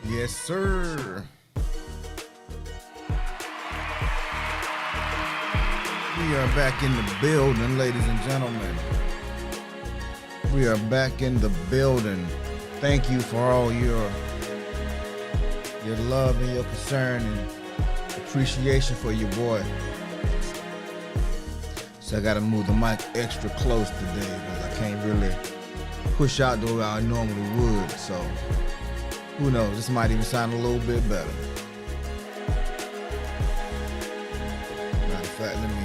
Yes, sir. We are back in the building, ladies and gentlemen. We are back in the building. Thank you for all your love and your concern and appreciation for your boy. So I gotta move the mic extra close today because I can't really push out the way I normally would. So who knows? This might even sound a little bit better. Matter of fact, let me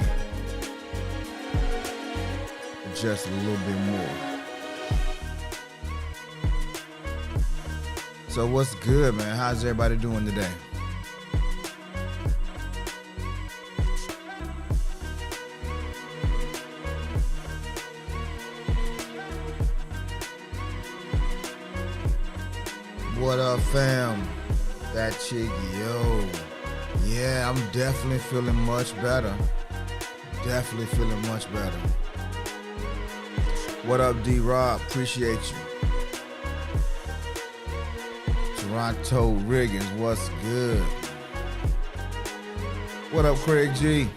adjust a little bit more. So what's good, man? How's everybody doing today? What up, fam? That chick, yo. Yeah, I'm definitely feeling much better. Definitely feeling much better. What up, D-Rob? Appreciate you. Toronto Riggins, what's good? What up, Craig G?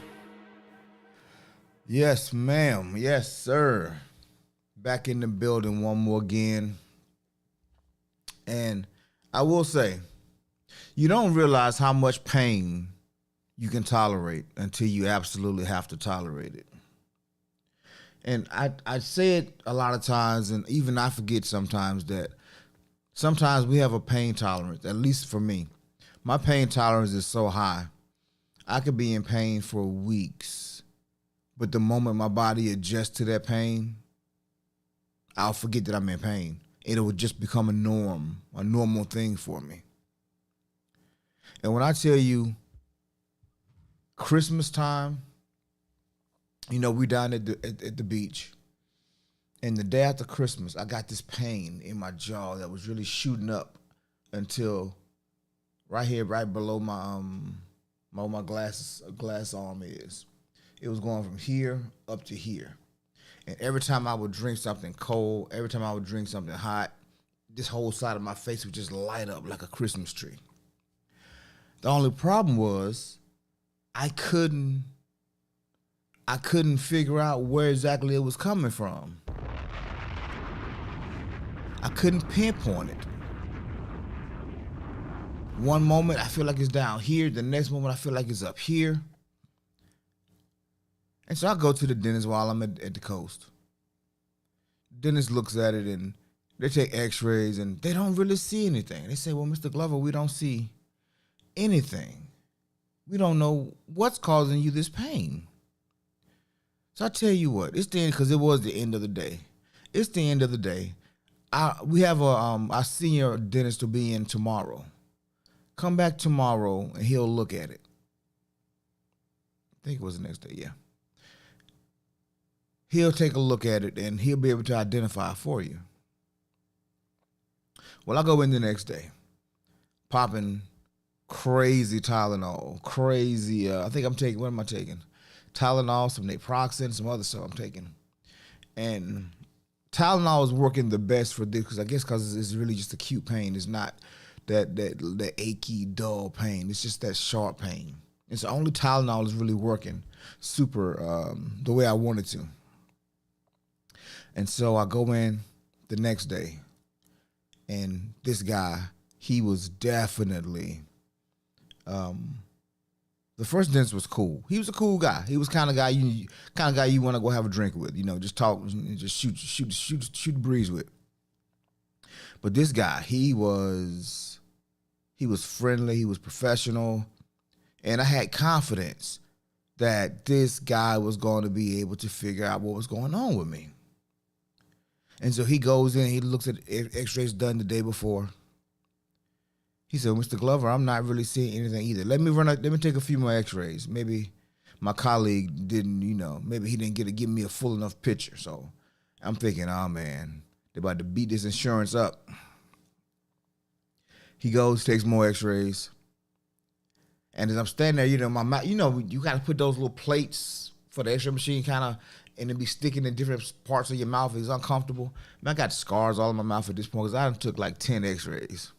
Yes, ma'am. Yes, sir. Back in the building one more again. And I will say, you don't realize how much pain you can tolerate until you absolutely have to tolerate it. And I say it a lot of times, and even I forget sometimes that sometimes we have a pain tolerance, at least for me. My pain tolerance is so high, I could be in pain for weeks. But the moment my body adjusts to that pain, I'll forget that I'm in pain. It would just become a normal thing for me. And when I tell you Christmas time, you know, we down at the beach. And the day after Christmas, I got this pain in my jaw that was really shooting up until right here, right below my my glass arm is. It was going from here up to here. And every time I would drink something cold, every time I would drink something hot, this whole side of my face would just light up like a Christmas tree. The only problem was I couldn't figure out where exactly it was coming from. I couldn't pinpoint it. One moment I feel like it's down here, the next moment I feel like it's up here. And so I go to the dentist while I'm at the coast. Dentist looks at it and they take x-rays and they don't really see anything. They say, well, Mr. Glover, we don't see anything. We don't know what's causing you this pain. So I tell you what, it's the end, because it was the end of the day. It's the end of the day. We have our senior dentist to be in tomorrow. Come back tomorrow and he'll look at it. I think it was the next day, yeah. He'll take a look at it and he'll be able to identify for you. Well, I go in the next day, popping crazy Tylenol, crazy, I think I'm taking, what am I taking? Tylenol, some naproxen, some other stuff I'm taking. And Tylenol is working the best for this, because I guess because it's really just acute pain. It's not that achy, dull pain. It's just that sharp pain. It's only Tylenol is really working super the way I wanted to. And so I go in the next day, and this guy, he was definitely, the first dentist was cool. He was a cool guy. He was kind of guy you want to go have a drink with, you know, just talk, just shoot the breeze with. But this guy, he was friendly, he was professional, and I had confidence that this guy was going to be able to figure out what was going on with me. And so he goes in, he looks at x-rays done the day before. He said, Mr. Glover, I'm not really seeing anything either. Let me take a few more x-rays, maybe my colleague didn't, maybe he didn't get to give me a full enough picture. So I'm thinking, oh man, they're about to beat this insurance up. He goes, takes more x-rays. And as I'm standing there, my mouth, you got to put those little plates for the x-ray machine kind of, and it be sticking in different parts of your mouth. It's uncomfortable. Man, I got scars all in my mouth at this point because I took like 10 x-rays.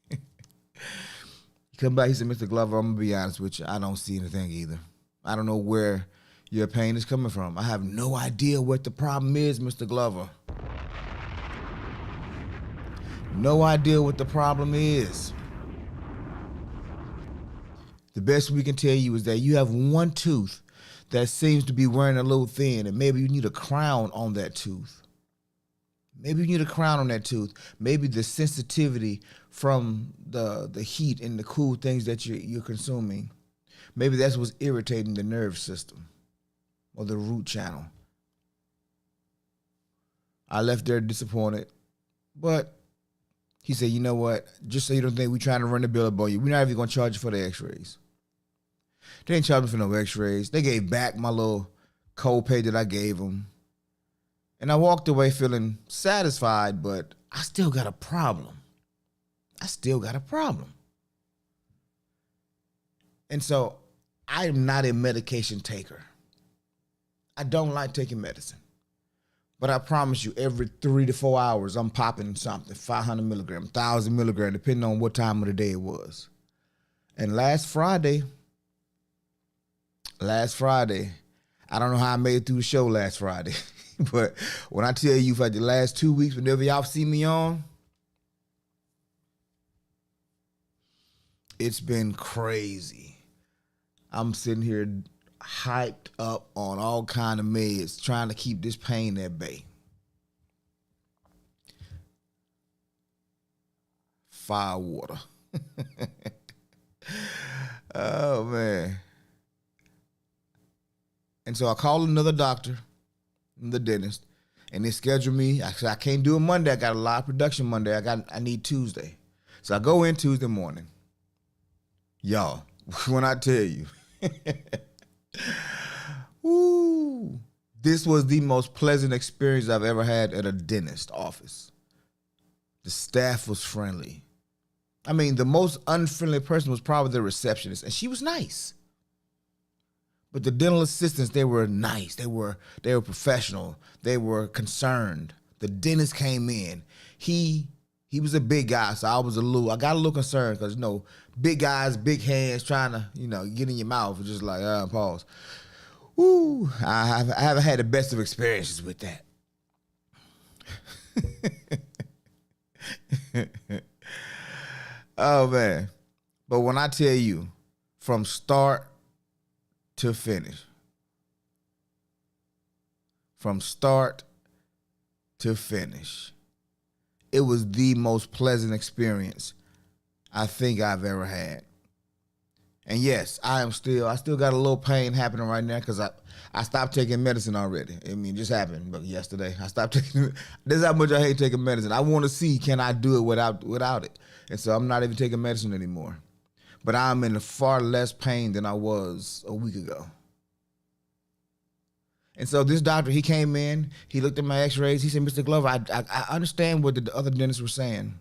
He come back, he said, Mr. Glover, I'm going to be honest with you. I don't see anything either. I don't know where your pain is coming from. I have no idea what the problem is, Mr. Glover. No idea what the problem is. The best we can tell you is that you have one tooth that seems to be wearing a little thin, and maybe you need a crown on that tooth. Maybe you need a crown on that tooth. Maybe the sensitivity from the heat and the cool things that you're consuming, maybe that's what's irritating the nerve system or the root channel. I left there disappointed, but he said, you know what? Just so you don't think we're trying to run the bill up on you, we're not even going to charge you for the x-rays. They didn't charge me for no x-rays. They gave back my little copay that I gave them. And I walked away feeling satisfied, but I still got a problem. And so I am not a medication taker. I don't like taking medicine. But I promise you, every 3 to 4 hours, I'm popping something, 500 milligrams, 1,000 milligrams, depending on what time of the day it was. And last Friday, I don't know how I made it through the show last Friday, but when I tell you for the last 2 weeks, whenever y'all see me on, it's been crazy. I'm sitting here hyped up on all kind of meds, trying to keep this pain at bay. Fire water. Oh, man. And so I called another doctor, the dentist, and they scheduled me. I said, I can't do it Monday. I got a live production Monday. I need Tuesday. So I go in Tuesday morning. Y'all, when I tell you, woo, this was the most pleasant experience I've ever had at a dentist office. The staff was friendly. I mean, the most unfriendly person was probably the receptionist, and she was nice. But the dental assistants, they were nice. They were professional. They were concerned. The dentist came in. He was a big guy, so I got a little concerned because, big guys, big hands trying to, get in your mouth. Just like, pause. Woo, I haven't had the best of experiences with that. Oh, man. But when I tell you, from start to finish, it was the most pleasant experience I think I've ever had. And yes, I still got a little pain happening right now because I stopped taking medicine already. I mean, it just happened yesterday. I stopped taking. This is how much I hate taking medicine. I want to see, can I do it without it? And so I'm not even taking medicine anymore. But I'm in far less pain than I was a week ago. And so this doctor, he came in, he looked at my x-rays. He said, Mr. Glover, I understand what the other dentists were saying.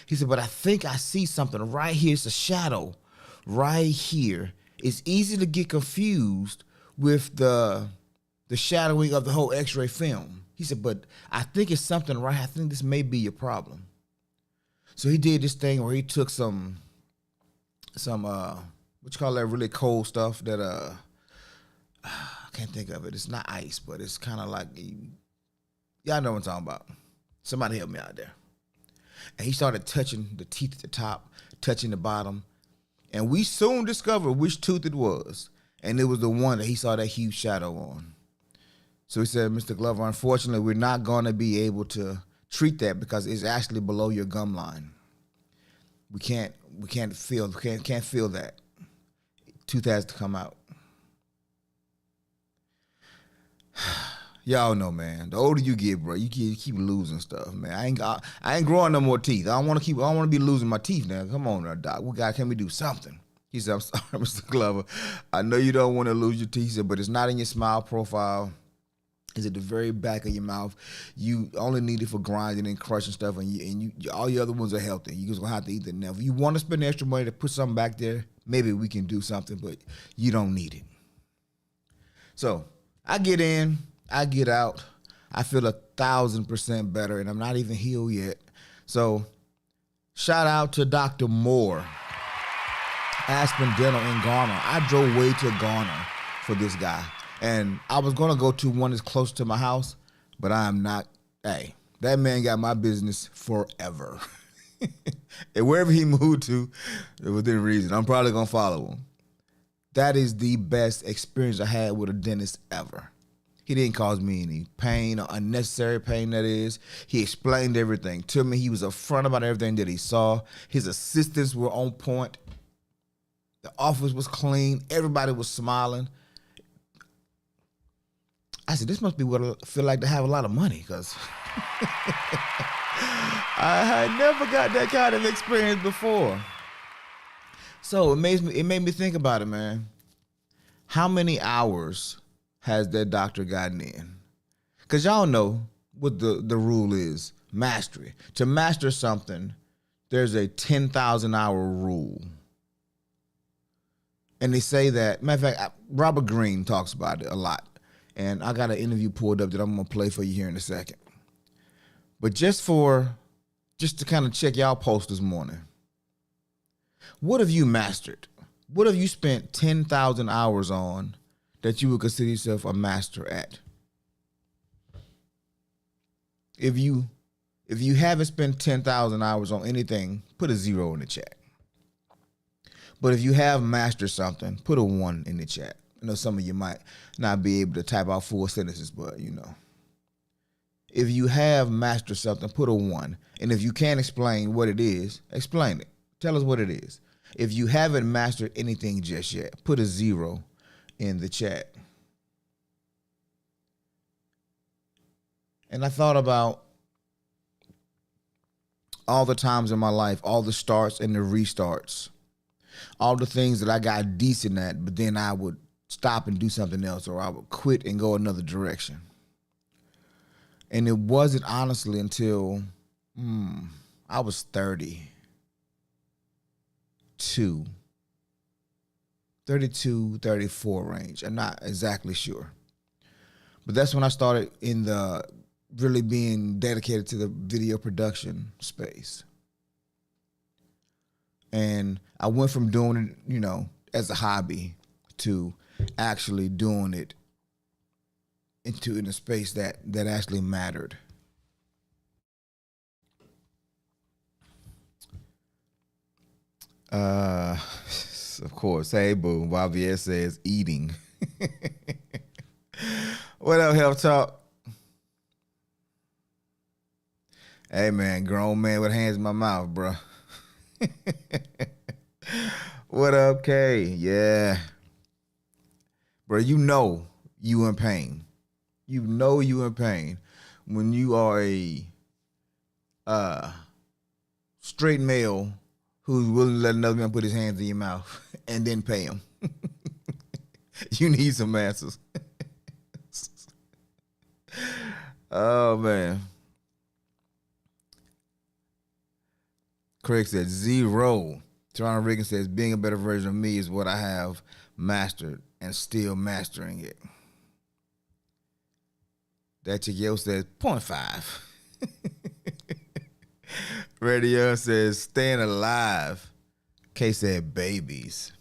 He said, but I think I see something right here. It's a shadow right here. It's easy to get confused with the shadowing of the whole x-ray film. He said, but I think it's something right. I think this may be your problem. So he did this thing where he took some what you call that really cold stuff that I can't think of it. It's not ice, but it's kind of like, y'all know what I'm talking about. Somebody help me out there. And he started touching the teeth at the top, touching the bottom. And we soon discovered which tooth it was. And it was the one that he saw that huge shadow on. So he said, Mr. Glover, unfortunately, we're not going to be able to treat that because it's actually below your gum line. We can't feel that. Tooth has to come out. Y'all know, man. The older you get, bro, you keep losing stuff, man. I ain't growing no more teeth. I don't want to be losing my teeth now. Come on, now, doc. Can we do something? He said, I'm sorry, Mr. Glover. I know you don't want to lose your teeth, he said, but it's not in your smile profile. It's at the very back of your mouth. You only need it for grinding and crushing stuff, and all your other ones are healthy. You're just going to have to eat them now. If you want to spend extra money to put something back there, maybe we can do something, but you don't need it. So I get in, I get out. I feel 1,000% better, and I'm not even healed yet. So shout out to Dr. Moore, Aspen Dental in Garner. I drove way to Garner for this guy. And I was going to go to one that's close to my house, but I am not. Hey, that man got my business forever. And wherever he moved to, within reason, I'm probably going to follow him. That is the best experience I had with a dentist ever. He didn't cause me any pain or unnecessary pain, that is. He explained everything to me. He was upfront about everything that he saw. His assistants were on point. The office was clean. Everybody was smiling. I said, this must be what I feel like to have a lot of money, because I had never got that kind of experience before. So it made me think about it, man. How many hours has that doctor gotten in? Because y'all know what the rule is, mastery. To master something, there's a 10,000 hour rule. And they say that, matter of fact, Robert Greene talks about it a lot. And I got an interview pulled up that I'm going to play for you here in a second. But just to kind of check y'all post this morning, what have you mastered? What have you spent 10,000 hours on that you would consider yourself a master at? If you haven't spent 10,000 hours on anything, put a 0 in the chat. But if you have mastered something, put a 1 in the chat. I know some of you might not be able to type out full sentences, but you know. If you have mastered something, put a 1. And if you can't explain what it is, explain it. Tell us what it is. If you haven't mastered anything just yet, put a 0 in the chat. And I thought about all the times in my life, all the starts and the restarts, all the things that I got decent at, but then I would stop and do something else, or I would quit and go another direction. And it wasn't honestly until I was 32, 34 range. I'm not exactly sure. But that's when I started in the really being dedicated to the video production space. And I went from doing it, as a hobby to actually doing it in a space that actually mattered. Of course. Hey, boo. Javier says eating. What up, Health Talk? Hey, man, grown man with hands in my mouth, bro. What up, Kay? Yeah. Bro, you know you in pain. You know you in pain when you are a straight male who's willing to let another man put his hands in your mouth and then pay him. You need some answers. Oh, man. Craig said 0. Toronto Reagan says being a better version of me is what I have mastered and still mastering it. That Chiquio says 0.5. Radio says staying alive. K said babies.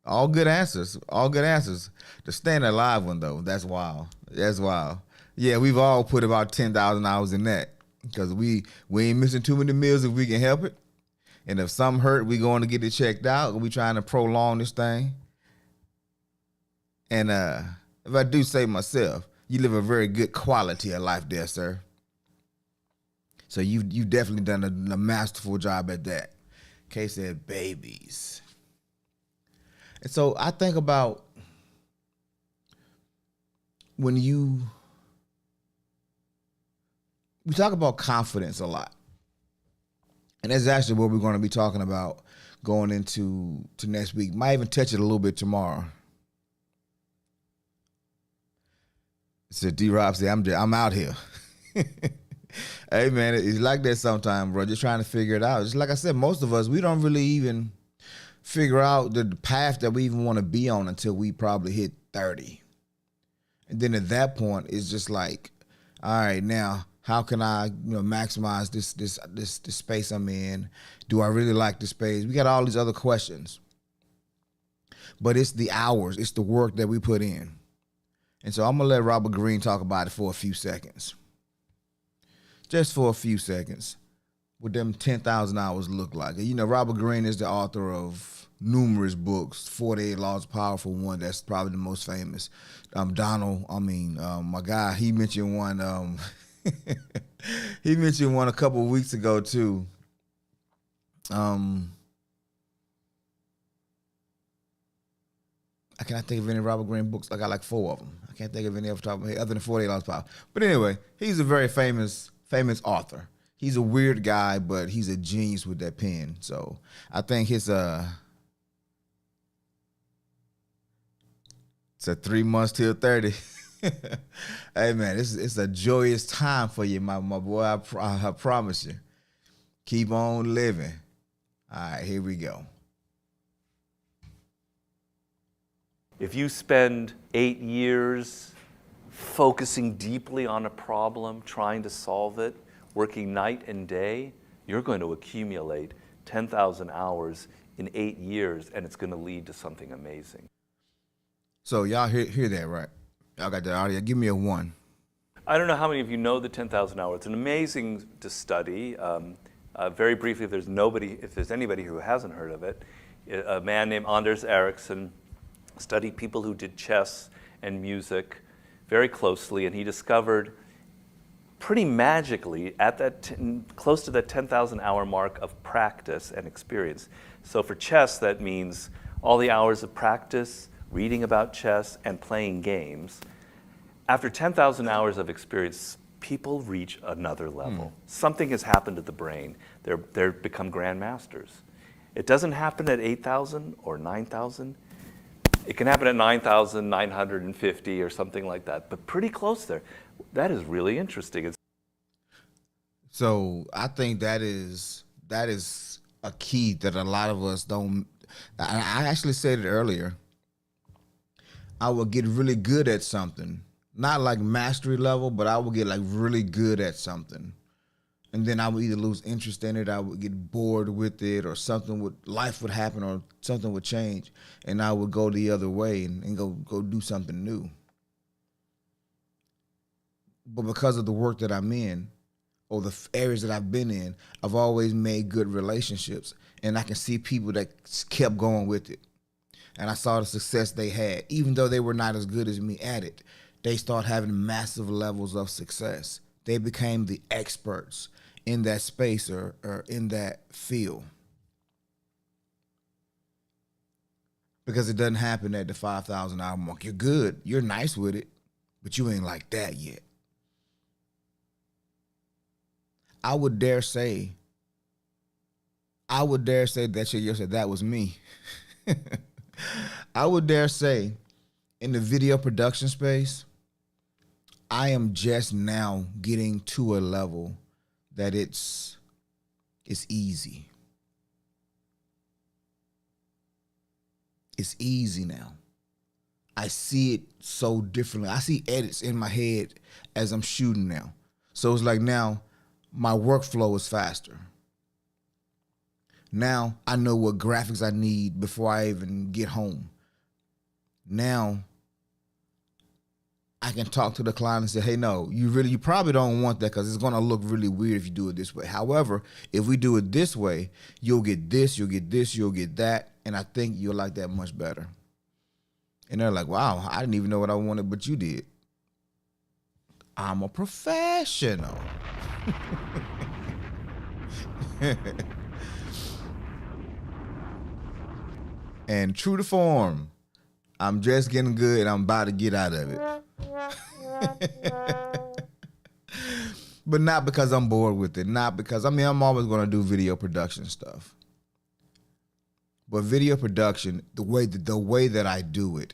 All good answers. All good answers. The staying alive one, though, that's wild. That's wild. Yeah, we've all put about 10,000 hours in that because we ain't missing too many meals if we can help it. And if something hurt, we going to get it checked out. We trying to prolong this thing. And if I do say myself, you live a very good quality of life there, sir. So you definitely done a masterful job at that. Kay said babies. And so I think about when we talk about confidence a lot. And that's actually what we're going to be talking about going into next week. Might even touch it a little bit tomorrow. So D-Rob said, I'm out here. Hey, man, it's like that sometimes, bro. Just trying to figure it out. Just like I said, most of us, we don't really even figure out the path that we even want to be on until we probably hit 30. And then at that point, it's just like, all right, now how can I, maximize this space I'm in? Do I really like the space? We got all these other questions. But it's the hours, it's the work that we put in. And so I'm gonna let Robert Greene talk about it for a few seconds. Just for a few seconds. What them 10,000 hours look like. Robert Greene is the author of numerous books. 48 Laws of Power for one, that's probably the most famous. My guy, he mentioned one. He mentioned one a couple of weeks ago too. I cannot think of any Robert Greene books. I got like 4 of them. I can't think of any off the top of my head other than 48 Laws of Power. But anyway, he's a very famous author. He's a weird guy, but he's a genius with that pen. So I think his it's a 3 months till 30. Hey man, it's a joyous time for you, my boy. I promise you. Keep on living. All right, here we go. If you spend 8 years focusing deeply on a problem, trying to solve it, working night and day, you're going to accumulate 10,000 hours in 8 years, and it's going to lead to something amazing. So y'all hear that, right? Y'all got that audio. Give me a 1. I don't know how many of you know the 10,000 hours. It's an amazing to study. Very briefly, if there's anybody who hasn't heard of it, a man named Anders Ericsson studied people who did chess and music very closely, and he discovered pretty magically at that close to that 10,000 hour mark of practice and experience. So for chess, that means all the hours of practice, reading about chess, and playing games. After 10,000 hours of experience, people reach another level. Something has happened to the brain. They're become grandmasters. It doesn't happen at 8,000 or 9,000. It can happen at 9,950 or something like that, but pretty close there. That is really interesting. So I think that is a key that a lot of us don't. I actually said it earlier. I would get really good at something, not like mastery level, but I would get like really good at something. And then I would either lose interest in it, I would get bored with it, or life would happen, or something would change, and I would go the other way and go do something new. But because of the work that I'm in, or the areas that I've been in, I've always made good relationships, and I can see people that kept going with it. And I saw the success they had, even though they were not as good as me at it. They started having massive levels of success. They became the experts in that space or in that field. Because it doesn't happen at the 5,000 hour mark. You're good, you're nice with it, but you ain't like that yet. I would dare say that shit you said that was me. I would dare say in the video production space, I am just now getting to a level that it's easy. It's easy now. I see it so differently. I see edits in my head as I'm shooting now. So it's like now my workflow is faster. Now I know what graphics I need before I even get home. Now I can talk to the client and say, hey, no, you probably don't want that because it's going to look really weird if you do it this way. However, if we do it this way, you'll get this, you'll get this, you'll get that, and I think you'll like that much better. And they're like, wow, I didn't even know what I wanted, but you did. I'm a professional. And true to form, I'm just getting good and I'm about to get out of it. But not because I'm bored with it. Not because, I mean, I'm always going to do video production stuff. But video production, the way that I do it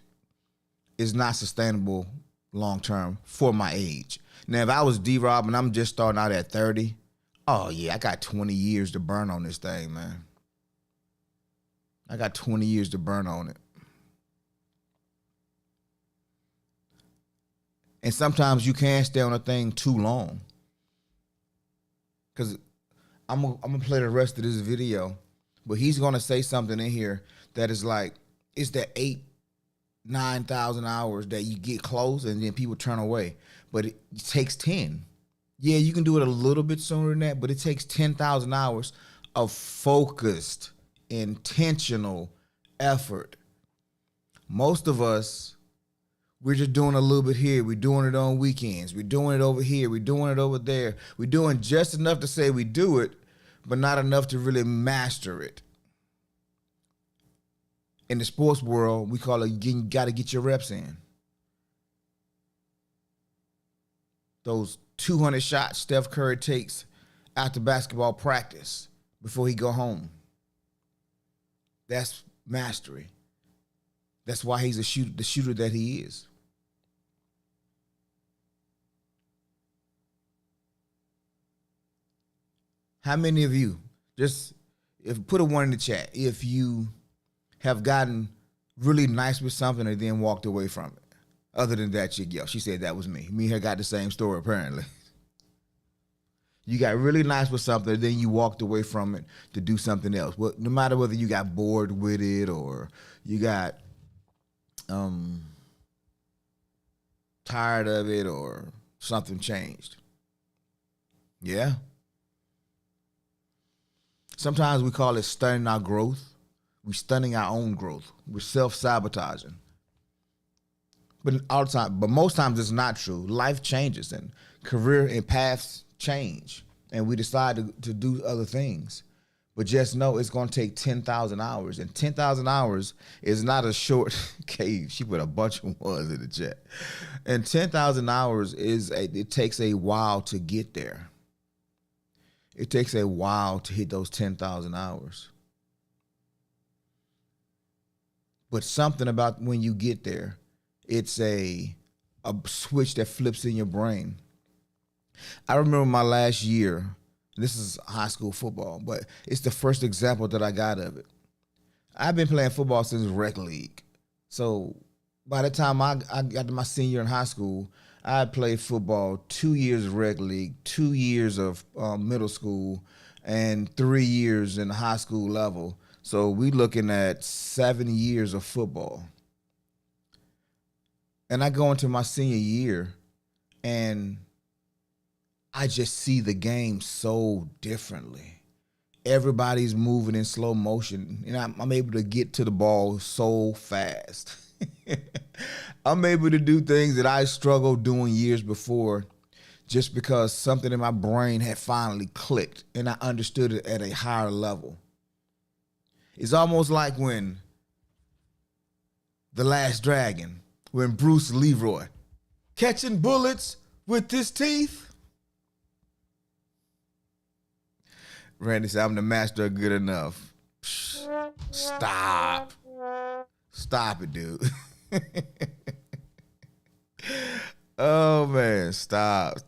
is not sustainable long term for my age. Now, if I was D-Rob and I'm just starting out at 30, oh yeah, I got 20 years to burn on this thing, man. I got 20 years to burn on it. And sometimes you can't stay on a thing too long. Because I'm gonna play the rest of this video, but he's gonna say something in here that is like, it's that 9,000 hours that you get close and then people turn away. But it takes 10. Yeah, you can do it a little bit sooner than that, but it takes 10,000 hours of focused, intentional effort. Most of us, we're just doing a little bit here. We're doing it on weekends. We're doing it over here. We're doing it over there. We're doing just enough to say we do it, but not enough to really master it. In the sports world, we call it, you got to get your reps in. Those 200 shots Steph Curry takes after basketball practice before he go home. That's mastery. That's why he's the shooter that he is. How many of you, put a 1 in the chat, if you have gotten really nice with something and then walked away from it? Other than that, she said that was me. Me and her got the same story, apparently. You got really nice with something, then you walked away from it to do something else. Well, no matter whether you got bored with it or you got tired of it or something changed. Yeah. Sometimes we call it stunning our growth. We're stunning our own growth. We're self-sabotaging. But all the time, but most times it's not true. Life changes and career and paths change, and we decide to do other things. But just know it's going to take 10,000 hours, and 10,000 hours is not a short cave. She put a bunch of ones in the chat. And 10,000 hours it takes a while to get there. It takes a while to hit those 10,000 hours. But something about when you get there, it's a switch that flips in your brain. I remember my last year, this is high school football, but it's the first example that I got of it. I've been playing football since rec league. So by the time I got to my senior year in high school, I had played football 2 years of rec league, 2 years of middle school, and 3 years in the high school level. So we looking at 7 years of football. And I go into my senior year, and I just see the game so differently. Everybody's moving in slow motion, and I'm able to get to the ball so fast. I'm able to do things that I struggled doing years before just because something in my brain had finally clicked, and I understood it at a higher level. It's almost like when The Last Dragon, when Bruce Leroy catching bullets with his teeth. Randy said, I'm the master of good enough. Psh, stop. Stop it, dude. Oh, man. Stop.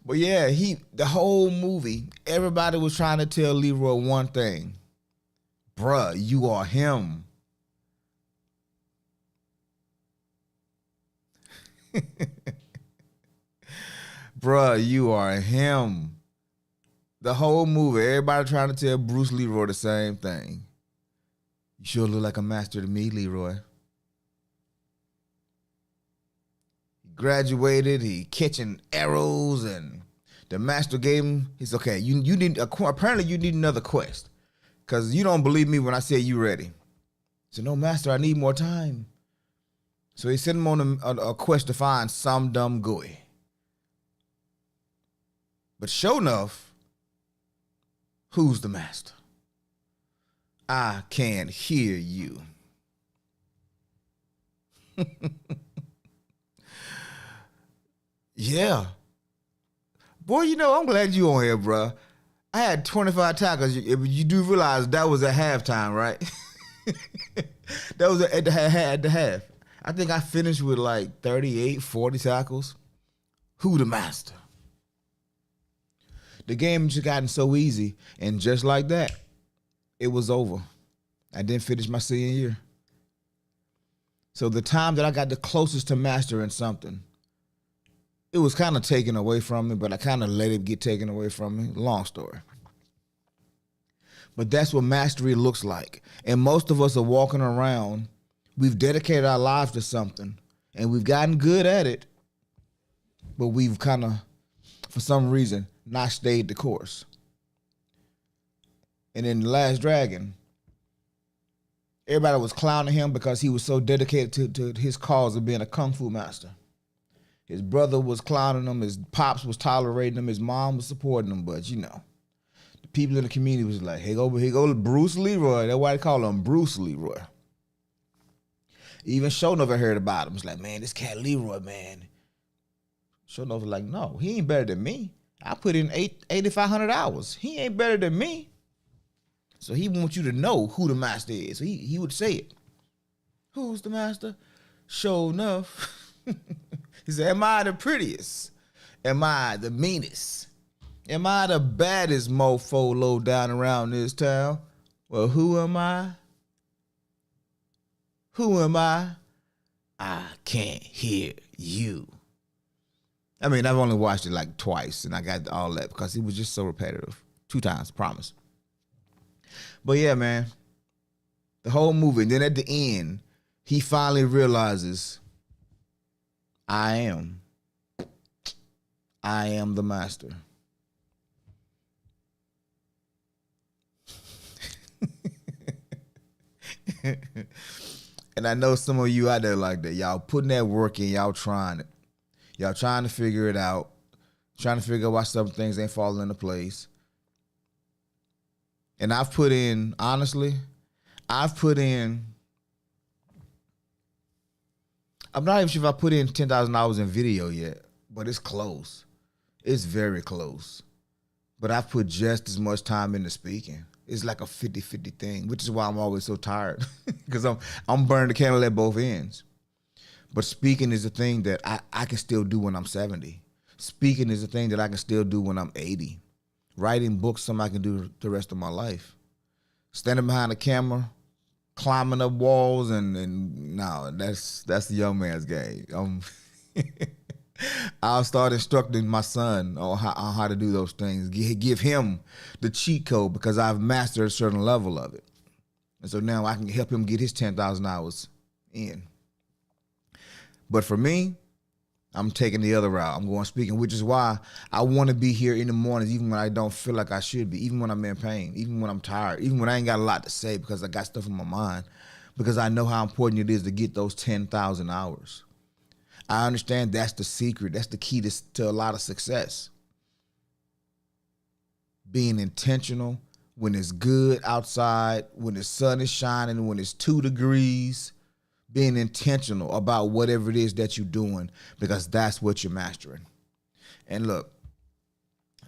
But yeah, the whole movie, everybody was trying to tell Leroy one thing. Bruh, you are him. Bruh, you are him. The whole movie, everybody trying to tell Bruce Leroy the same thing. You sure look like a master to me, Leroy. He graduated, he catching arrows, and the master gave him, he's okay, you need, apparently you need another quest. Because you don't believe me when I say you ready. He said, no, master, I need more time. So he sent him on a quest to find some dumb gooey. But sure enough, who's the master? I can't hear you. Yeah. Boy, you know, I'm glad you on here, bro. I had 25 tackles. You do realize that was at halftime, right? That was at the half. I think I finished with like 38, 40 tackles. Who the master? The game just gotten so easy, and just like that, it was over. I didn't finish my senior year. So the time that I got the closest to mastering something, it was kind of taken away from me, but I kind of let it get taken away from me. Long story. But that's what mastery looks like. And most of us are walking around, we've dedicated our lives to something, and we've gotten good at it, but we've kind of, for some reason, not stayed the course. And in The Last Dragon, everybody was clowning him because he was so dedicated to his cause of being a kung fu master. His brother was clowning him, his pops was tolerating him, his mom was supporting him, but you know, the people in the community was like, here go Bruce Leroy. That's why they call him Bruce Leroy. Even Sho'nuff heard about him. It's like, man, this cat Leroy, man. Sho'nuff was like, no, he ain't better than me. I put in 8,500 hours. He ain't better than me. So he wants you to know who the master is. So he would say it. Who's the master? Sho'nuff. He said, am I the prettiest? Am I the meanest? Am I the baddest mofo low down around this town? Well, who am I? Who am I? I can't hear you. I mean, I've only watched it like twice, and I got all that because it was just so repetitive. 2 times, promise. But yeah, man, the whole movie, and then at the end, he finally realizes, I am the master. And I know some of you out there like that. Y'all putting that work in, y'all trying it. Y'all trying to figure it out, trying to figure out why some things ain't falling into place. And I've put in, honestly, I'm not even sure if I put in 10,000 hours in video yet, but it's close. It's very close. But I've put just as much time into speaking. It's like a 50-50 thing, which is why I'm always so tired, because I'm burning the candle at both ends. But speaking is a thing that I can still do when I'm 70. Speaking is a thing that I can still do when I'm 80. Writing books, something I can do the rest of my life. Standing behind a camera, climbing up walls, and no, that's the young man's game. I'll start instructing my son on how to do those things. Give him the cheat code because I've mastered a certain level of it. And so now I can help him get his 10,000 hours in. But for me, I'm taking the other route. I'm going speaking, which is why I want to be here in the mornings, even when I don't feel like I should be, even when I'm in pain, even when I'm tired, even when I ain't got a lot to say because I got stuff in my mind, because I know how important it is to get those 10,000 hours. I understand that's the secret. That's the key to a lot of success. Being intentional when it's good outside, when the sun is shining, when it's 2 degrees, being intentional about whatever it is that you're doing, because that's what you're mastering. And look,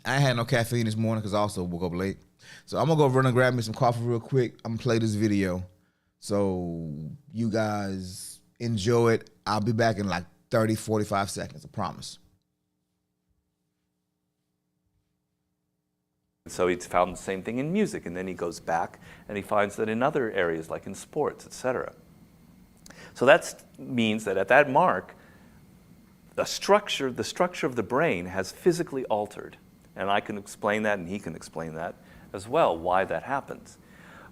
I ain't had no caffeine this morning because I also woke up late. So I'm going to go run and grab me some coffee real quick. I'm going to play this video. So you guys enjoy it. I'll be back in like 30, 45 seconds, I promise. So he's found the same thing in music, and then he goes back and he finds that in other areas, like in sports, etc. So that means that at that mark, the structure of the brain has physically altered. And I can explain that, and he can explain that as well, why that happens.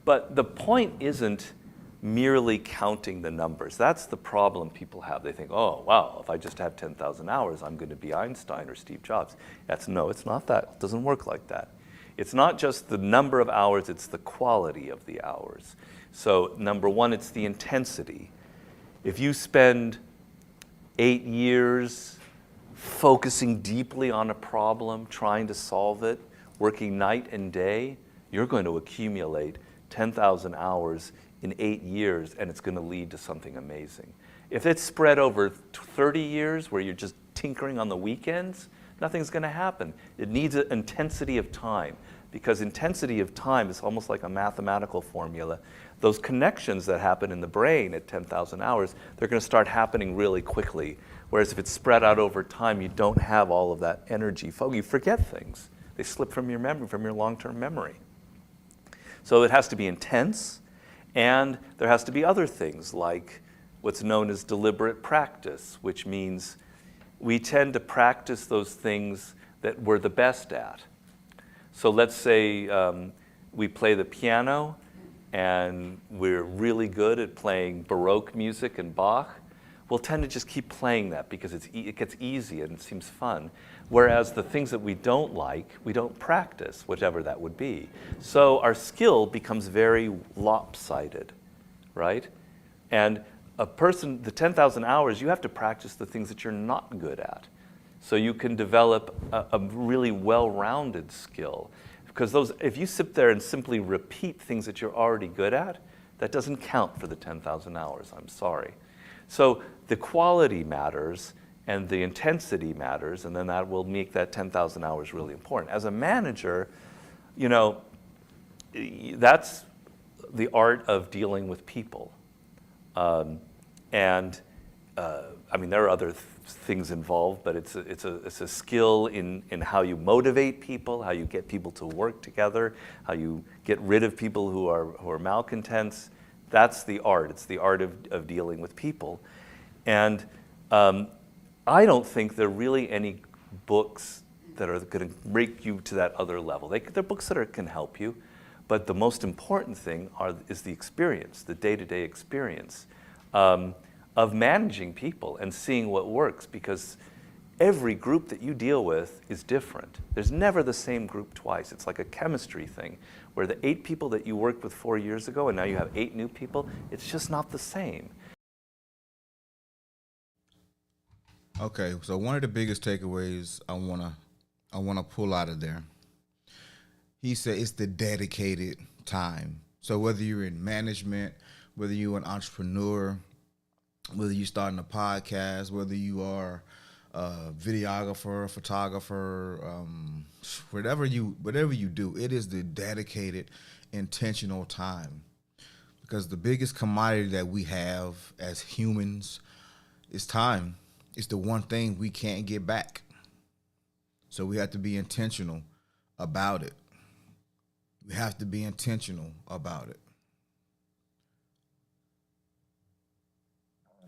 But the point isn't merely counting the numbers. That's the problem people have. They think, oh, wow, if I just have 10,000 hours, I'm going to be Einstein or Steve Jobs. No, it's not that. It doesn't work like that. It's not just the number of hours, it's the quality of the hours. So number one, it's the intensity. If you spend 8 years focusing deeply on a problem, trying to solve it, working night and day, you're going to accumulate 10,000 hours in 8 years, and it's going to lead to something amazing. If it's spread over 30 years where you're just tinkering on the weekends, nothing's going to happen. It needs an intensity of time, because intensity of time is almost like a mathematical formula. Those connections that happen in the brain at 10,000 hours, they're going to start happening really quickly. Whereas if it's spread out over time, you don't have all of that energy. You forget things. They slip from your memory, from your long-term memory. So it has to be intense, and there has to be other things like what's known as deliberate practice, which means we tend to practice those things that we're the best at. So let's say we play the piano, and we're really good at playing Baroque music and Bach. We'll tend to just keep playing that because it gets easy and it seems fun. Whereas the things that we don't like, we don't practice, whatever that would be. So our skill becomes very lopsided, right? And a person, the 10,000 hours, you have to practice the things that you're not good at. So you can develop a really well-rounded skill. Because if you sit there and simply repeat things that you're already good at, that doesn't count for the 10,000 hours, I'm sorry. So the quality matters and the intensity matters, and then that will make that 10,000 hours really important. As a manager, you know, that's the art of dealing with people. I mean, there are other things involved, but it's a skill in how you motivate people, how you get people to work together, how you get rid of people who are malcontents. That's the art. It's the art of dealing with people. And I don't think there are really any books that are going to break you to that other level. They're books that can help you, but the most important thing is the experience, the day-to-day experience of managing people and seeing what works, because every group that you deal with is different. There's never the same group twice. It's like a chemistry thing, where the 8 people that you worked with 4 years ago and now you have 8 new people, it's just not the same. Okay, so one of the biggest takeaways I wanna pull out of there. He said it's the dedicated time. So whether you're in management, whether you're an entrepreneur, whether you're starting a podcast, whether you are a videographer, photographer, whatever you do, it is the dedicated, intentional time. Because the biggest commodity that we have as humans is time. It's the one thing we can't get back. So we have to be intentional about it. We have to be intentional about it.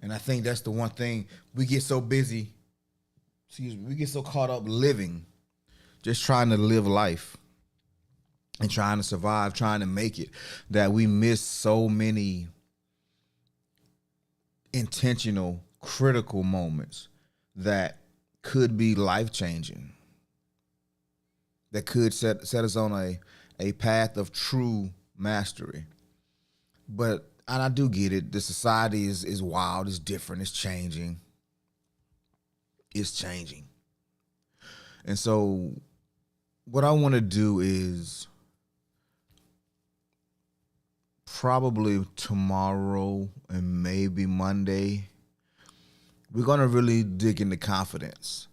And I think that's the one thing we get so busy, we get so caught up living, just trying to live life and trying to survive, trying to make it, that we miss so many intentional, critical moments that could be life-changing, that could set us on a path of true mastery. But, and I do get it, the society is wild, it's different, it's changing. It's changing. And so what I want to do is probably tomorrow and maybe Monday, we're going to really dig into confidence.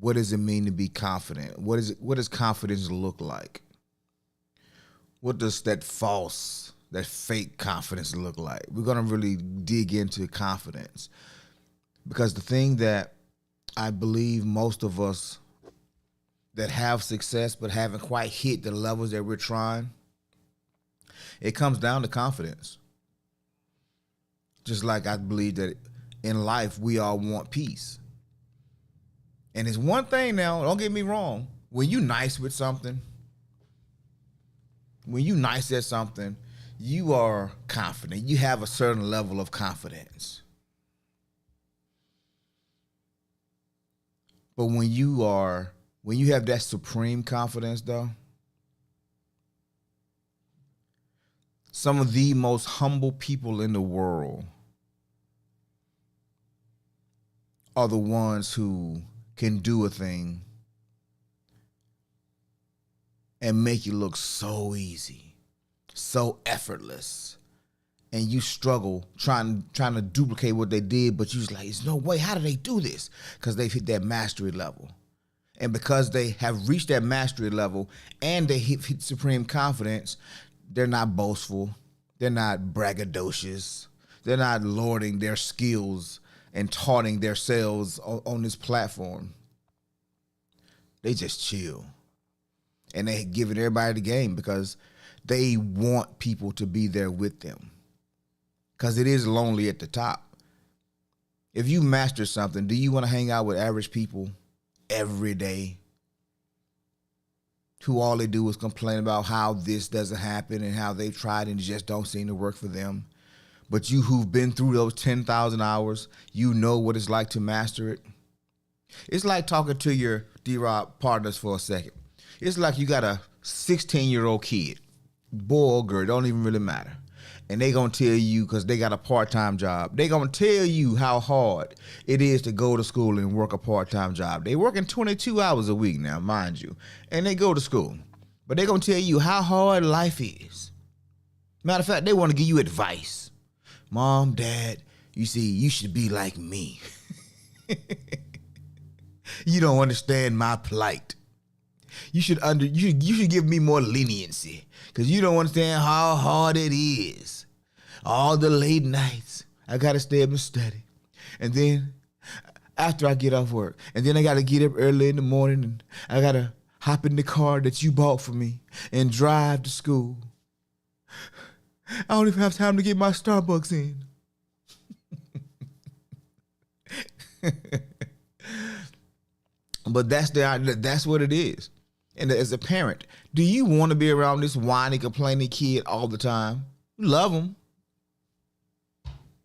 What does it mean to be confident? What does confidence look like? What does that fake confidence look like? We're going to really dig into confidence. Because the thing that I believe most of us that have success but haven't quite hit the levels that we're trying, it comes down to confidence. Just like I believe that in life, we all want peace. And it's one thing now, don't get me wrong, when you nice with something, when you nice at something, you are confident. You have a certain level of confidence. But when you have that supreme confidence though, some of the most humble people in the world are the ones who can do a thing and make it look so easy, so effortless, and you struggle trying to duplicate what they did, but you was like, there's no way. How do they do this? Because they've hit that mastery level. And because they have reached that mastery level and they hit supreme confidence, they're not boastful. They're not braggadocious. They're not lording their skills and taunting themselves on this platform. They just chill. And they giving everybody the game because they want people to be there with them. Because it is lonely at the top. If you master something, do you want to hang out with average people every day who all they do is complain about how this doesn't happen and how they've tried and it just don't seem to work for them? But you who've been through those 10,000 hours, you know what it's like to master it. It's like talking to your D-Rob partners for a second. It's like you got a 16-year-old kid, boy or girl, don't even really matter. And they gonna tell you, because they got a part-time job, they gonna tell you how hard it is to go to school and work a part-time job. They working 22 hours a week now, mind you, and they go to school. But they gonna tell you how hard life is. Matter of fact, they wanna give you advice. Mom, Dad, you see, you should be like me. You don't understand my plight. You should give me more leniency because you don't understand how hard it is. All the late nights, I got to stay up and study. And then after I get off work, and then I got to get up early in the morning and I got to hop in the car that you bought for me and drive to school. I don't even have time to get my Starbucks in. But that's what it is. And as a parent, do you want to be around this whiny, complaining kid all the time? You love them,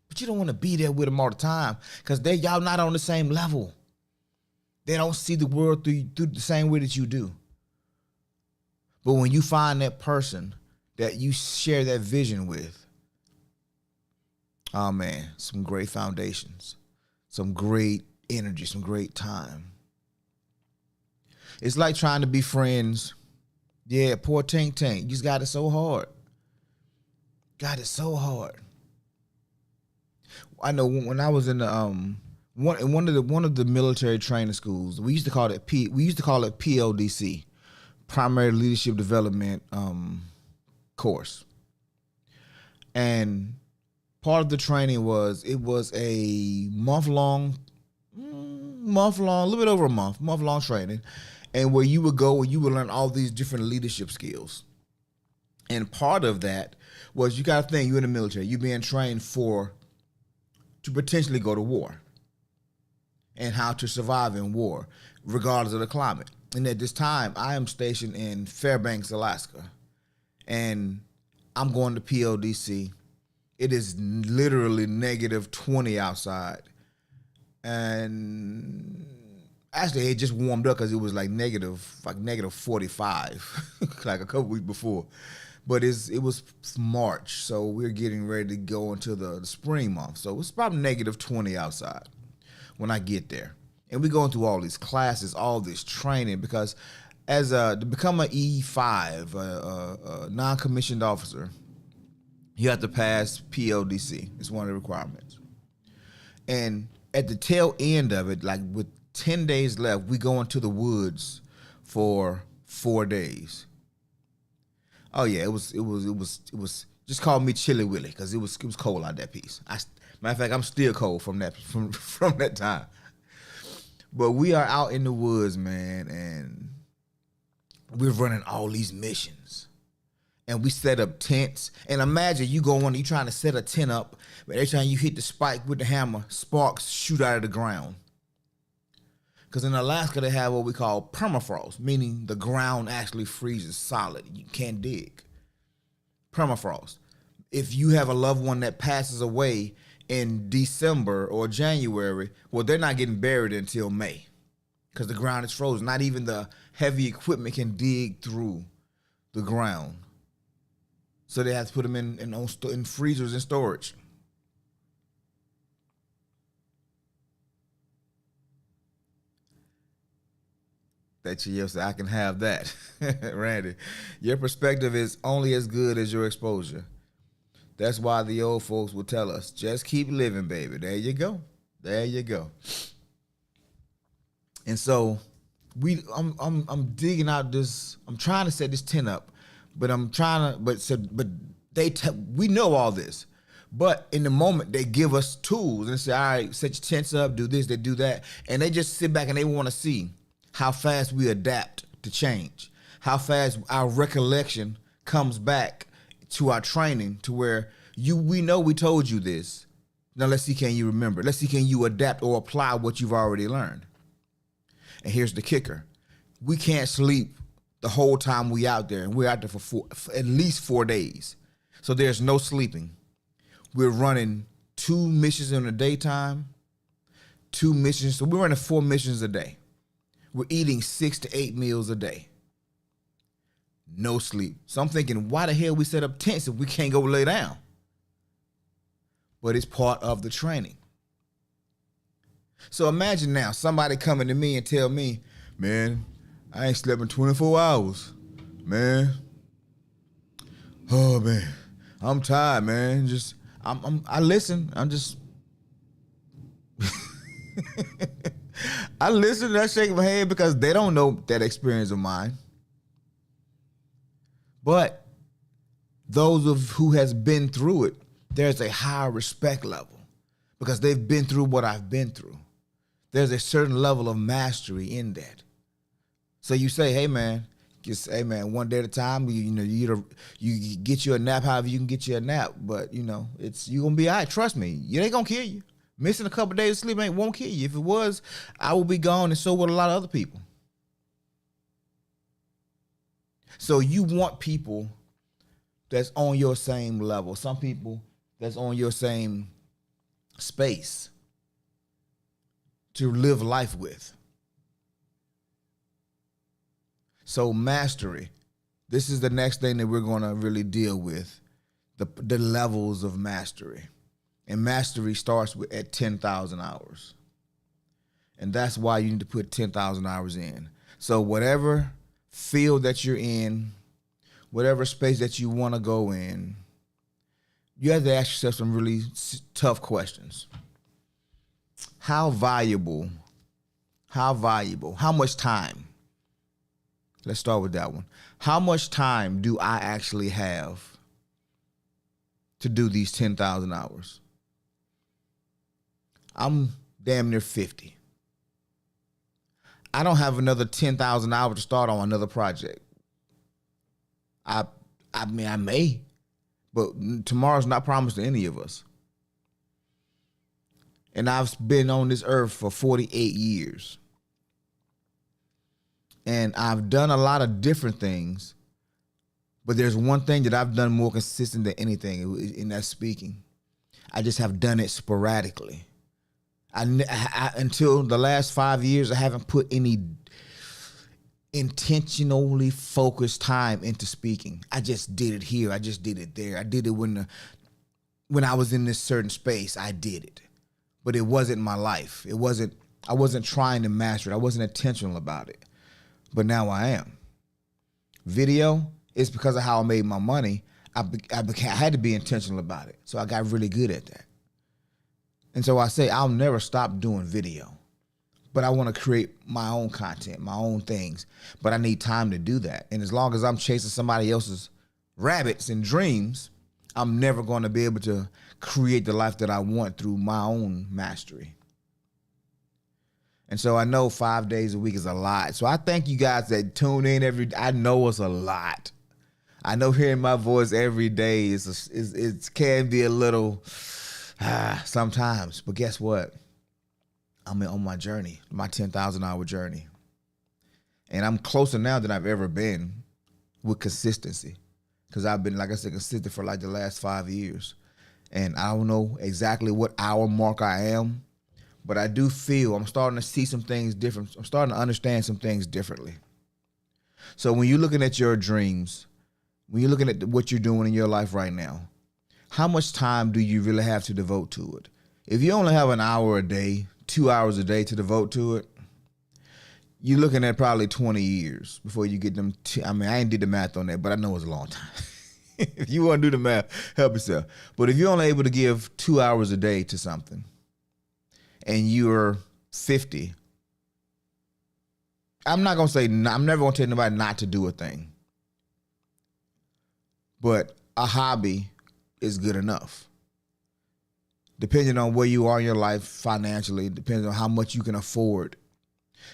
but you don't want to be there with them all the time because y'all not on the same level. They don't see the world through the same way that you do. But when you find that person that you share that vision with, oh man, some great foundations, some great energy, some great time. It's like trying to be friends. Yeah, poor Tank Tank. You just got it so hard. Got it so hard. I know when I was in the one of the military training schools, we used to call it PLDC, Primary Leadership Development course. And part of the training was a month long, a little bit over a month long training. And where you would go and you would learn all these different leadership skills. And part of that was, you got to think, you're in the military, you're being trained to potentially go to war and how to survive in war, regardless of the climate. And at this time, I am stationed in Fairbanks, Alaska. And I'm going to PLDC. It is literally negative 20 outside. And actually, it just warmed up because it was like negative 45, like a couple weeks before. But it was March, so we're getting ready to go into the spring month. So it's probably negative 20 outside when I get there. And we're going through all these classes, all this training, because to become an E5, a non-commissioned officer, you have to pass PLDC. It's one of the requirements. And at the tail end of it, like with 10 days left, we go into the woods for 4 days. Oh yeah, it was just call me Chilly Willy because it was cold out that piece. Matter of fact, I'm still cold from that time. But we are out in the woods, man, and we're running all these missions. And we set up tents. And imagine you trying to set a tent up, but every time you hit the spike with the hammer, sparks shoot out of the ground. Because in Alaska, they have what we call permafrost, meaning the ground actually freezes solid. You can't dig. Permafrost. If you have a loved one that passes away in December or January, well, they're not getting buried until May because the ground is frozen. Not even the heavy equipment can dig through the ground. So they have to put them in freezers and storage. That you say, I can have that. Randy, your perspective is only as good as your exposure. That's why the old folks will tell us, just keep living, baby. There you go. There you go. And so I'm digging out this. I'm trying to set this tent up, but we know all this. But in the moment, they give us tools and say, all right, set your tents up, do this, they do that. And they just sit back and they want to see how fast we adapt to change, how fast our recollection comes back to our training to where we know we told you this. Now let's see, can you remember? Let's see, can you adapt or apply what you've already learned? And here's the kicker. We can't sleep the whole time we out there, and we're out there for at least 4 days. So there's no sleeping. We're running 2 missions in the daytime, 2 missions. So we're running 4 missions a day. We're eating 6 to 8 meals a day. No sleep. So I'm thinking, why the hell we set up tents if we can't go lay down? But it's part of the training. So imagine now somebody coming to me and tell me, man, I ain't slept in 24 hours, man. Oh man, I'm tired, man. I listen. I'm just, I listen and I shake my head because they don't know that experience of mine. But those who has been through it, there's a higher respect level because they've been through what I've been through. There's a certain level of mastery in that. So you say, hey man, one day at a time, you get you a nap however you can get you a nap, but you're gonna be all right. Trust me, it ain't gonna kill you. Missing a couple of days of sleep won't kill you. If it was, I would be gone, and so would a lot of other people. So you want people that's on your same level, some people that's on your same space to live life with. So mastery, this is the next thing that we're going to really deal with, the levels of mastery. And mastery starts at 10,000 hours. And that's why you need to put 10,000 hours in. So whatever field that you're in, whatever space that you want to go in, you have to ask yourself some really tough questions. How valuable, how much time? Let's start with that one. How much time do I actually have to do these 10,000 hours? I'm damn near 50. I don't have another 10,000 hours to start on another project. I mean, I may, but tomorrow's not promised to any of us. And I've been on this earth for 48 years. And I've done a lot of different things, but there's one thing that I've done more consistent than anything, and that's speaking. I just have done it sporadically. Until the last 5 years, I haven't put any intentionally focused time into speaking. I just did it here. I just did it there. I did it when I was in this certain space. I did it, but it wasn't my life. I wasn't trying to master it. I wasn't intentional about it, but now I am. Video is because of how I made my money. I had to be intentional about it, so I got really good at that. And so I say I'll never stop doing video, but I want to create my own content, my own things, but I need time to do that. And as long as I'm chasing somebody else's rabbits and dreams, I'm never going to be able to create the life that I want through my own mastery. And so I know 5 days a week is a lot. So I thank you guys that tune in I know it's a lot. I know hearing my voice every day it can be a little sometimes, but guess what? I'm on my journey, my 10,000 hour journey. And I'm closer now than I've ever been with consistency. Because I've been, like I said, consistent for like the last 5 years. And I don't know exactly what hour mark I am, but I do feel I'm starting to see some things different. I'm starting to understand some things differently. So when you're looking at your dreams, when you're looking at what you're doing in your life right now, how much time do you really have to devote to it? If you only have an hour a day, 2 hours a day to devote to it, you're looking at probably 20 years before you get them. I ain't did the math on that, but I know it's a long time. If you want to do the math, help yourself. But if you're only able to give 2 hours a day to something and you're 50, I'm not going to say, I'm never going to tell nobody not to do a thing. But a hobby is good enough. Depending on where you are in your life financially, depending on how much you can afford,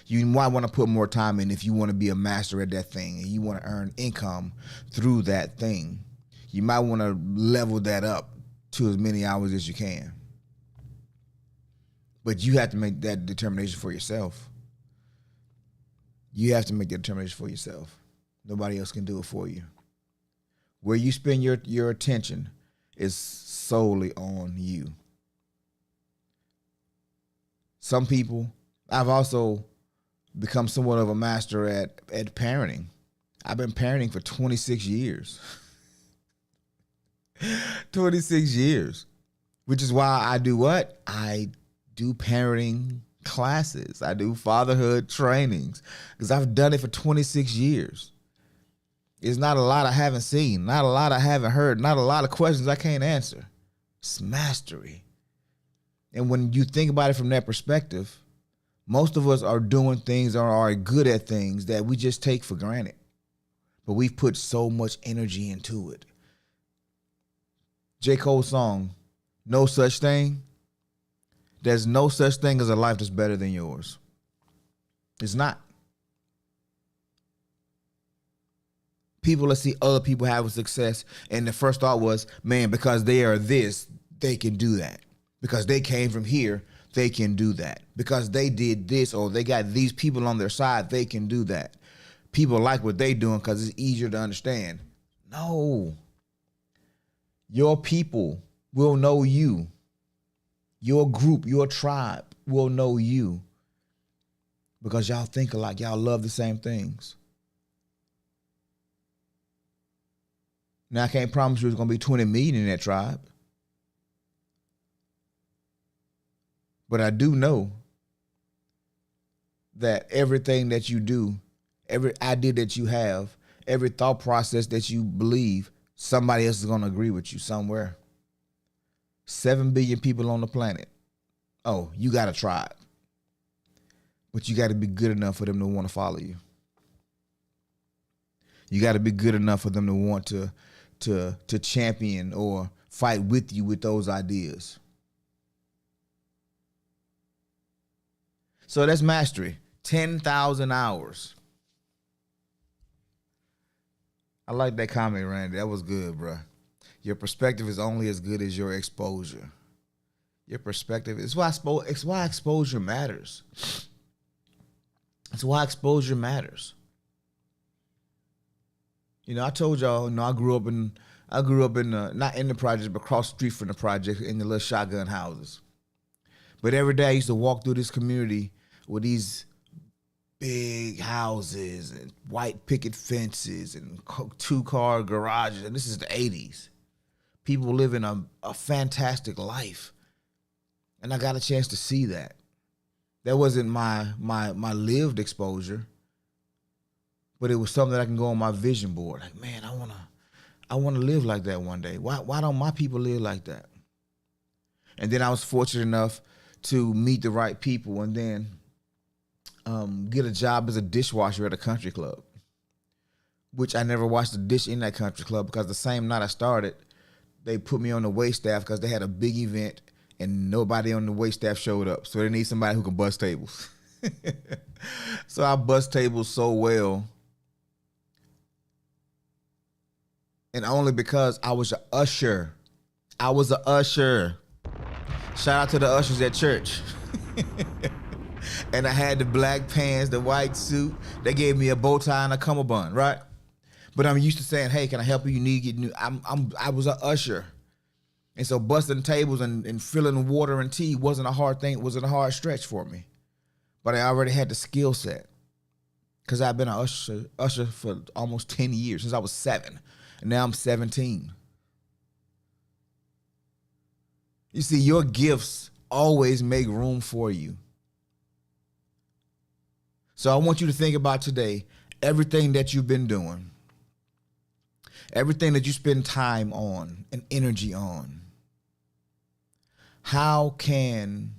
you might want to put more time in if you want to be a master at that thing and you want to earn income through that thing. You might want to level that up to as many hours as you can. But you have to make that determination for yourself. You have to make that determination for yourself. Nobody else can do it for you. Where you spend your attention is solely on you. Some people, I've also become somewhat of a master at parenting. I've been parenting for 26 years. 26 years. Which is why I do what? I do parenting classes. I do fatherhood trainings. Because I've done it for 26 years. It's not a lot I haven't seen. Not a lot I haven't heard. Not a lot of questions I can't answer. It's mastery. And when you think about it from that perspective, most of us are doing things or are good at things that we just take for granted. But we've put so much energy into it. J. Cole's song, No Such Thing. There's no such thing as a life that's better than yours. It's not. People that see other people having success, and the first thought was, man, because they are this, they can do that. Because they came from here, they can do that. Because they did this or they got these people on their side, they can do that. People like what they doing because it's easier to understand. No. Your people will know you. Your group, your tribe will know you. Because y'all think alike, y'all love the same things. Now, I can't promise you there's going to be 20 million in that tribe. But I do know that everything that you do, every idea that you have, every thought process that you believe, somebody else is going to agree with you somewhere. 7 billion people on the planet. Oh, you got a tribe. But you got to be good enough for them to want to follow you. You got to be good enough for them to want to champion or fight with you with those ideas. So that's mastery. 10,000 hours. I like that comment, Randy. That was good, bro. Your perspective is only as good as your exposure. Your perspective is why exposure matters. It's why exposure matters. You know, I told y'all, I grew up in not in the projects, but across the street from the project in the little shotgun houses. But every day I used to walk through this community with these big houses and white picket fences and 2-car garages. And this is the 80s. People living a fantastic life. And I got a chance to see that. That wasn't my lived exposure, but it was something that I can go on my vision board. Like, man, I wanna live like that one day. Why don't my people live like that? And then I was fortunate enough to meet the right people and then get a job as a dishwasher at a country club, which I never washed a dish in that country club because the same night I started, they put me on the wait staff because they had a big event and nobody on the wait staff showed up. So they need somebody who can bust tables. So I bust tables so well. And only because I was an usher. I was an usher. Shout out to the ushers at church. And I had the black pants, the white suit. They gave me a bow tie and a cummerbund, right? But I'm used to saying, "Hey, can I help you? You need to get new." I was an usher, and so busting tables and filling water and tea wasn't a hard thing. It wasn't a hard stretch for me, but I already had the skill set because I've been an usher for almost 10 years since I was 7, and now I'm 17. You see, your gifts always make room for you. So I want you to think about today, everything that you've been doing. everything that you spend time on and energy on, how can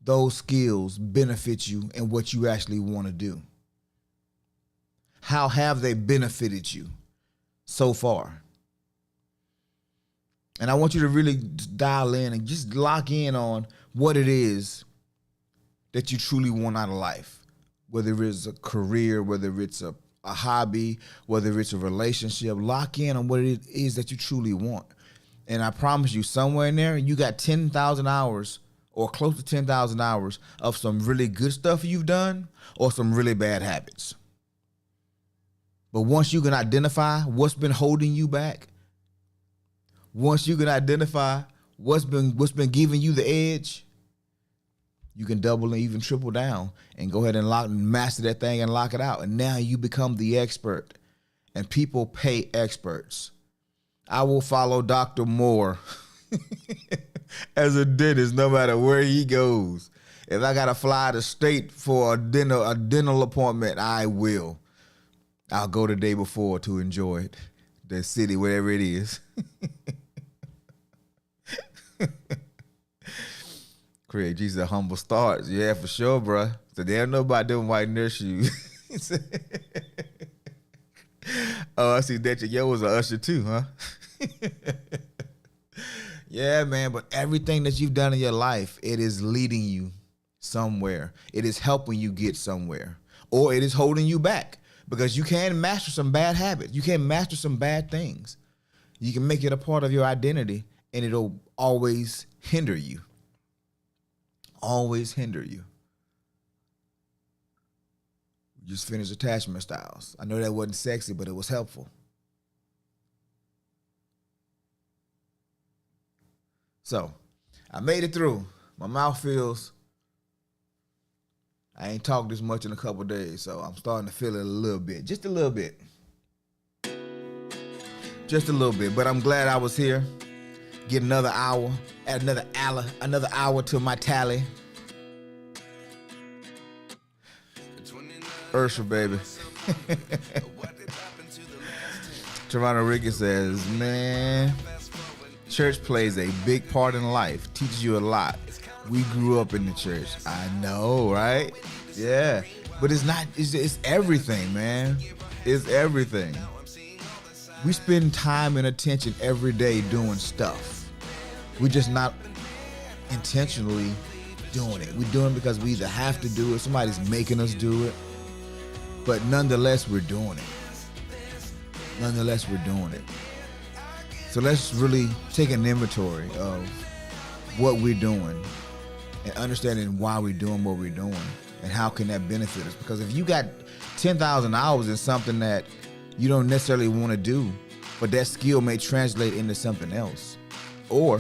those skills benefit you in what you actually want to do? How have they benefited you so far? And I want you to really dial in and just lock in on what it is that you truly want out of life. Whether it's a career, whether it's a hobby, whether it's a relationship, lock in on what it is that you truly want. And I promise you, somewhere in there, you got 10,000 hours or close to 10,000 hours of some really good stuff you've done or some really bad habits. But once you can identify what's been holding you back, once you can identify what's been giving you the edge, you can double and even triple down and go ahead and master that thing and lock it out. And now you become the expert. And people pay experts. I will follow Dr. Moore as a dentist no matter where he goes. If I gotta fly to state for a dental appointment, I will. I'll go the day before to enjoy it. The city, wherever it is. Craig, Jesus, a humble start. Yeah, for sure, bro. So they don't know about them white nurse shoes. Oh, I see that yo was an usher too, huh? Yeah, man, but everything that you've done in your life, it is leading you somewhere. It is helping you get somewhere. Or it is holding you back because you can master some bad habits. You can master some bad things. You can make it a part of your identity and it'll always hinder you. Always hinder you. Just finished attachment styles. I know that wasn't sexy, but it was helpful. So, I made it through. My mouth feels, I ain't talked this much in a couple days, so I'm starting to feel it a little bit. Just a little bit. Just a little bit, but I'm glad I was here. Get another hour, add another hour to my tally. Ursula, baby. Toronto Ricky says, man, church plays a big part in life, teaches you a lot. We grew up in the church. I know, right? Yeah, but it's everything, man. It's everything. We spend time and attention every day doing stuff. We're just not intentionally doing it. We're doing it because we either have to do it, somebody's making us do it, but nonetheless, we're doing it. Nonetheless, we're doing it. So let's really take an inventory of what we're doing and understanding why we're doing what we're doing and how can that benefit us. Because if you got 10,000 hours in something that you don't necessarily want to do, but that skill may translate into something else. Or,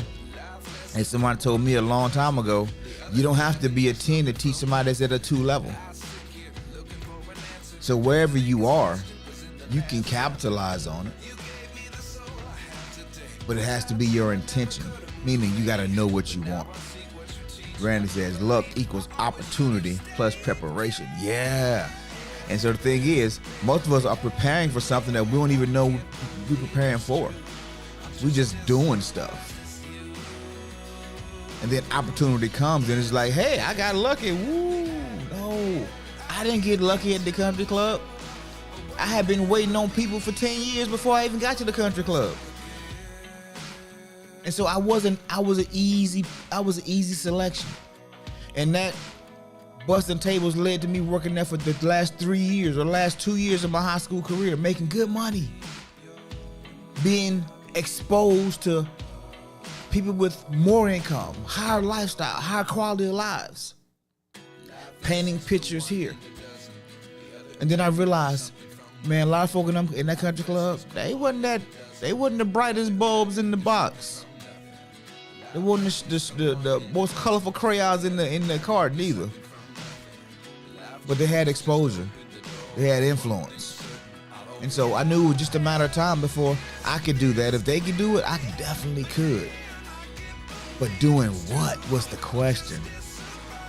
as somebody told me a long time ago, you don't have to be a 10 to teach somebody that's at a 2 level. So wherever you are, you can capitalize on it. But it has to be your intention, meaning you got to know what you want. Randy says, luck equals opportunity plus preparation. Yeah. And so the thing is, most of us are preparing for something that we don't even know we're preparing for. We're just doing stuff. And then opportunity comes and it's like, hey, I got lucky. Woo, no, I didn't get lucky at the country club. I had been waiting on people for 10 years before I even got to the country club. And so I was an easy selection. And that busting tables led to me working there for the last 3 years or last 2 years of my high school career, making good money, being exposed to people with more income, higher lifestyle, higher quality of lives, painting pictures here. And then I realized, man, a lot of folk in that country club, they wasn't the brightest bulbs in the box. They wasn't the most colorful crayons in the cart neither. But they had exposure. They had influence. And so I knew it was just a matter of time before I could do that. If they could do it, I definitely could. But doing what was the question?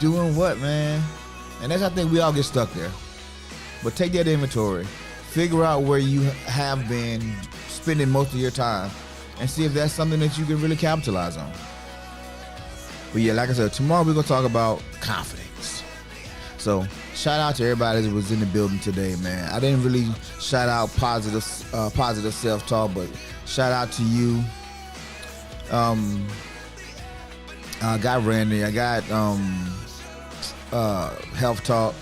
Doing what, man? And that's, I think we all get stuck there. But take that inventory. Figure out where you have been spending most of your time and see if that's something that you can really capitalize on. But yeah, like I said, tomorrow we're going to talk about confidence. So shout out to everybody that was in the building today, man. I didn't really shout out positive self-talk, but shout out to you. I got Randy. I got health talk.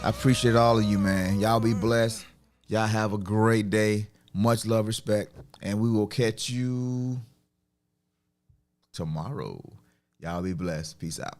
I appreciate all of you, man. Y'all be blessed. Y'all have a great day. Much love, respect, and we will catch you tomorrow. Y'all be blessed. Peace out.